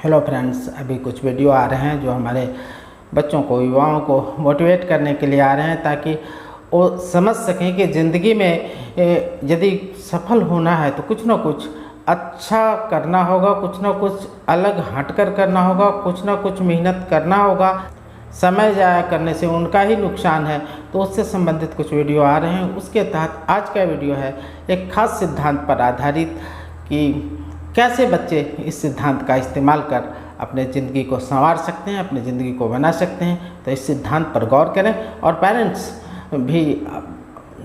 Hello friends, अभी कुछ video आ रहे हैं जो हमारे बच्चों को, युवाओं को मोटिवेट करने के लिए आ रहे हैं, ताकि वो समझ सकें कि ज़िंदगी में यदि सफल होना है तो कुछ ना कुछ अच्छा करना होगा, कुछ ना कुछ अलग हटकर करना होगा, कुछ ना कुछ मेहनत करना होगा। समय ज़ाया करने से उनका ही नुकसान है। तो उससे संबंधित कुछ वीडियो आ रहे हैं। उसके तहत आज का वीडियो है एक खास सिद्धांत पर आधारित कि कैसे बच्चे इस सिद्धांत का इस्तेमाल कर अपने ज़िंदगी को संवार सकते हैं, अपनी ज़िंदगी को बना सकते हैं। तो इस सिद्धांत पर गौर करें और पेरेंट्स भी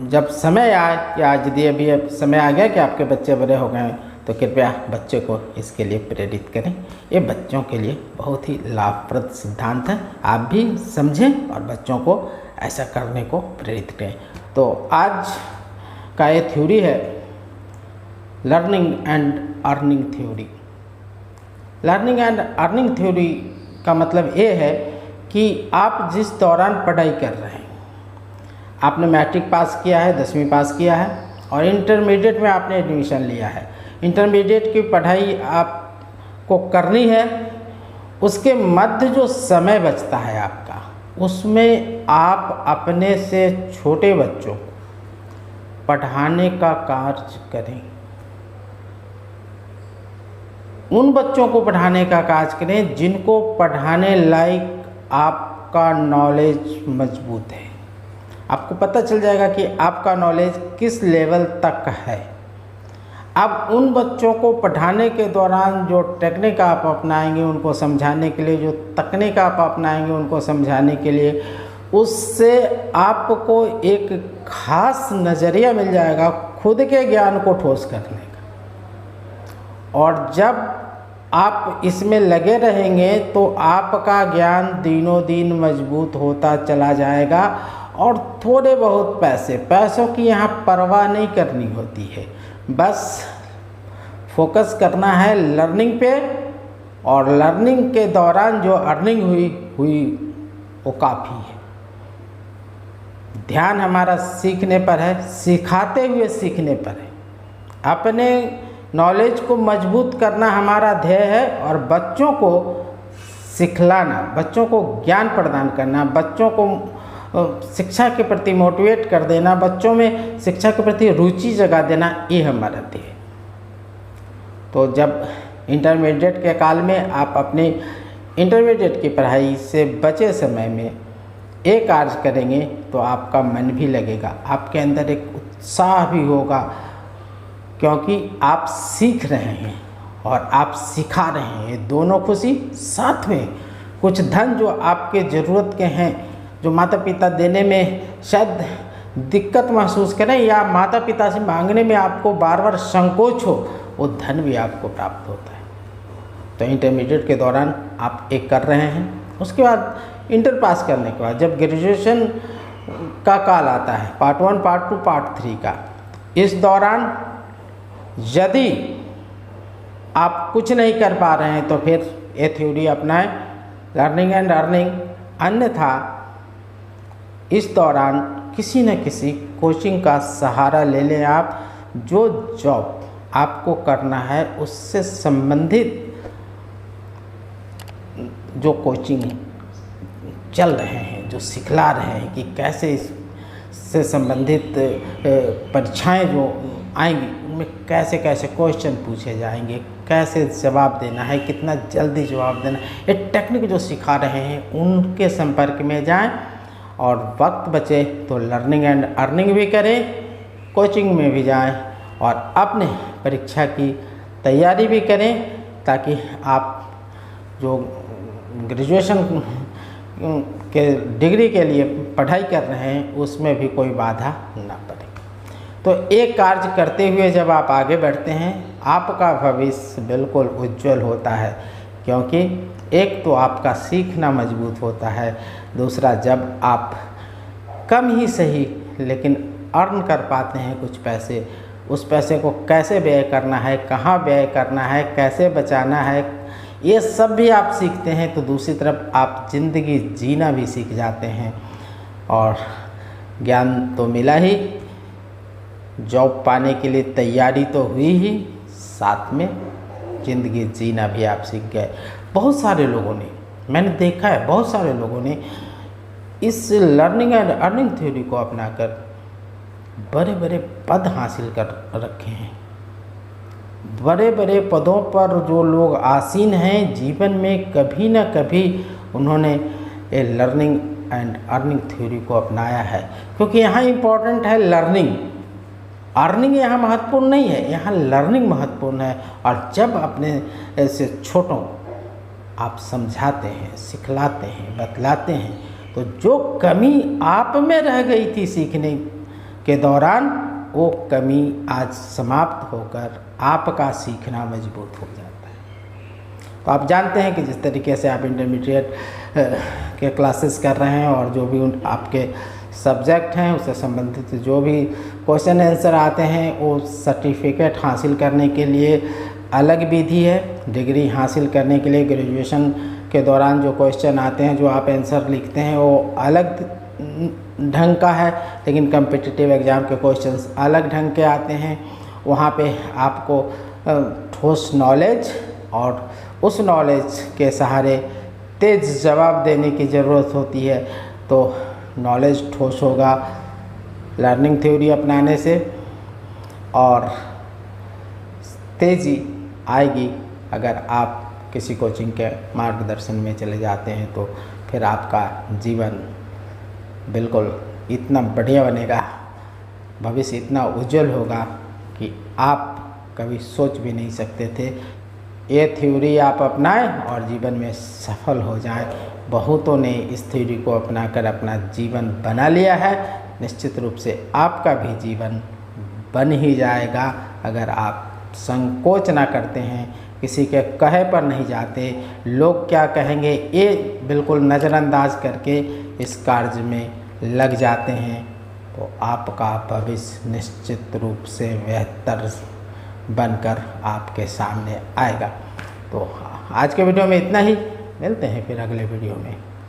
जब समय आए, या यदि अभी अब समय आ गया कि आपके बच्चे बड़े हो गए हैं, तो कृपया बच्चे को इसके लिए प्रेरित करें। ये बच्चों के लिए बहुत ही लाभप्रद सिद्धांत है। आप भी समझें और बच्चों को ऐसा करने को प्रेरित करें। तो आज का ये थ्योरी है learning and earning theory. Learning and earning theory का मतलब ये है कि आप जिस दौरान पढ़ाई कर रहे हैं, आपने मैट्रिक पास किया है, 10वीं पास किया है और इंटरमीडिएट में आपने एडमिशन लिया है। इंटरमीडिएट की पढ़ाई आपको करनी है। उसके मध्य जो समय बचता है आपका, उसमें आप अपने से छोटे बच्चों को पढ़ाने का कार्य करें। उन बच्चों को पढ़ाने का कार्य करें जिनको पढ़ाने लायक आपका नॉलेज मजबूत है। आपको पता चल जाएगा कि आपका नॉलेज किस लेवल तक है। अब उन बच्चों को पढ़ाने के दौरान जो टेक्निक आप अपनाएंगे उनको समझाने के लिए, जो तकनीक आप अपनाएंगे उनको समझाने के लिए, उससे आपको एक खास नज़रिया मिल जाएगा खुद के ज्ञान को ठोस करने का। और जब आप इसमें लगे रहेंगे तो आपका ज्ञान दिनों दिन मजबूत होता चला जाएगा। और थोड़े बहुत पैसों की यहाँ परवाह नहीं करनी होती है। बस फोकस करना है लर्निंग पे, और लर्निंग के दौरान जो अर्निंग हुई वो काफ़ी है। ध्यान हमारा सीखने पर है, सिखाते हुए सीखने पर है। अपने नॉलेज को मजबूत करना हमारा ध्येय है और बच्चों को सिखलाना, बच्चों को ज्ञान प्रदान करना, बच्चों को शिक्षा के प्रति मोटिवेट कर देना, बच्चों में शिक्षा के प्रति रुचि जगा देना, ये हमारा ध्येय है। तो जब इंटरमीडिएट के काल में आप अपने इंटरमीडिएट की पढ़ाई से बचे समय में एक कार्य करेंगे तो आपका मन भी लगेगा, आपके अंदर एक उत्साह भी होगा, क्योंकि आप सीख रहे हैं और आप सिखा रहे हैं। दोनों खुशी साथ में। कुछ धन जो आपके ज़रूरत के हैं, जो माता पिता देने में शायद दिक्कत महसूस करें या माता पिता से मांगने में आपको बार बार संकोच हो, वो धन भी आपको प्राप्त होता है। तो इंटरमीडिएट के दौरान आप एक कर रहे हैं। उसके बाद इंटर पास करने के बाद जब ग्रेजुएशन का काल आता है, पार्ट 1, पार्ट 2, पार्ट 3 का, इस दौरान यदि आप कुछ नहीं कर पा रहे हैं तो फिर ये थ्योरी अपनाएं, लर्निंग एंड अर्निंग। अन्यथा इस दौरान किसी न किसी कोचिंग का सहारा ले लें आप। जो जॉब आपको करना है उससे संबंधित जो कोचिंग चल रहे हैं, जो सिखला रहे हैं कि कैसे इससे संबंधित परीक्षाएं जो आएंगी उनमें कैसे कैसे क्वेश्चन पूछे जाएंगे, कैसे जवाब देना है, कितना जल्दी जवाब देना है, ये टेक्निक जो सिखा रहे हैं उनके संपर्क में जाएं। और वक्त बचे तो लर्निंग एंड अर्निंग भी करें, कोचिंग में भी जाएं और अपने परीक्षा की तैयारी भी करें, ताकि आप जो ग्रेजुएशन के डिग्री के लिए पढ़ाई कर रहे हैं उसमें भी कोई बाधा ना पड़े। तो एक कार्य करते हुए जब आप आगे बढ़ते हैं, आपका भविष्य बिल्कुल उज्जवल होता है, क्योंकि एक तो आपका सीखना मजबूत होता है, दूसरा जब आप कम ही सही लेकिन अर्न कर पाते हैं कुछ पैसे, उस पैसे को कैसे व्यय करना है, कहाँ व्यय करना है, कैसे बचाना है, ये सब भी आप सीखते हैं। तो दूसरी तरफ आप ज़िंदगी जीना भी सीख जाते हैं। और ज्ञान तो मिला ही, जॉब पाने के लिए तैयारी तो हुई ही, साथ में ज़िंदगी जीना भी आप सीख गए। बहुत सारे लोगों ने, मैंने देखा है, बहुत सारे लोगों ने इस लर्निंग एंड अर्निंग थ्योरी को अपनाकर बड़े बड़े पद हासिल कर रखे हैं। बड़े बड़े पदों पर जो लोग आसीन हैं, जीवन में कभी ना कभी उन्होंने ये लर्निंग एंड अर्निंग थ्योरी को अपनाया है, क्योंकि यहाँ इम्पोर्टेंट है लर्निंग। अर्निंग यहाँ महत्वपूर्ण नहीं है, यहाँ लर्निंग महत्वपूर्ण है। और जब अपने ऐसे छोटों आप समझाते हैं, सिखलाते हैं, बतलाते हैं, तो जो कमी आप में रह गई थी सीखने के दौरान, वो कमी आज समाप्त होकर आपका सीखना मजबूत हो जाता है। तो आप जानते हैं कि जिस तरीके से आप इंटरमीडिएट के क्लासेस कर रहे हैं और जो भी आपके सब्जेक्ट हैं उससे संबंधित जो भी क्वेश्चन आंसर आते हैं, वो सर्टिफिकेट हासिल करने के लिए अलग विधि है। डिग्री हासिल करने के लिए ग्रेजुएशन के दौरान जो क्वेश्चन आते हैं, जो आप आंसर लिखते हैं, वो अलग ढंग का है। लेकिन कम्पिटिटिव एग्ज़ाम के क्वेश्चंस अलग ढंग के आते हैं। वहाँ पे आपको ठोस नॉलेज और उस नॉलेज के सहारे तेज़ जवाब देने की ज़रूरत होती है। तो नॉलेज ठोस होगा लर्निंग थ्योरी अपनाने से, और तेज़ी आएगी अगर आप किसी कोचिंग के मार्गदर्शन में चले जाते हैं। तो फिर आपका जीवन बिल्कुल इतना बढ़िया बनेगा, भविष्य इतना उज्जवल होगा कि आप कभी सोच भी नहीं सकते थे। ये थ्योरी आप अपनाएं और जीवन में सफल हो जाएं। बहुतों ने इस थ्योरी को अपनाकर अपना जीवन बना लिया है। निश्चित रूप से आपका भी जीवन बन ही जाएगा अगर आप संकोच ना करते हैं, किसी के कहे पर नहीं जाते, लोग क्या कहेंगे ये बिल्कुल नज़रअंदाज करके इस कार्य में लग जाते हैं। तो आपका भविष्य निश्चित रूप से बेहतर बनकर आपके सामने आएगा। तो आज के वीडियो में इतना ही, मिलते हैं फिर अगले वीडियो में।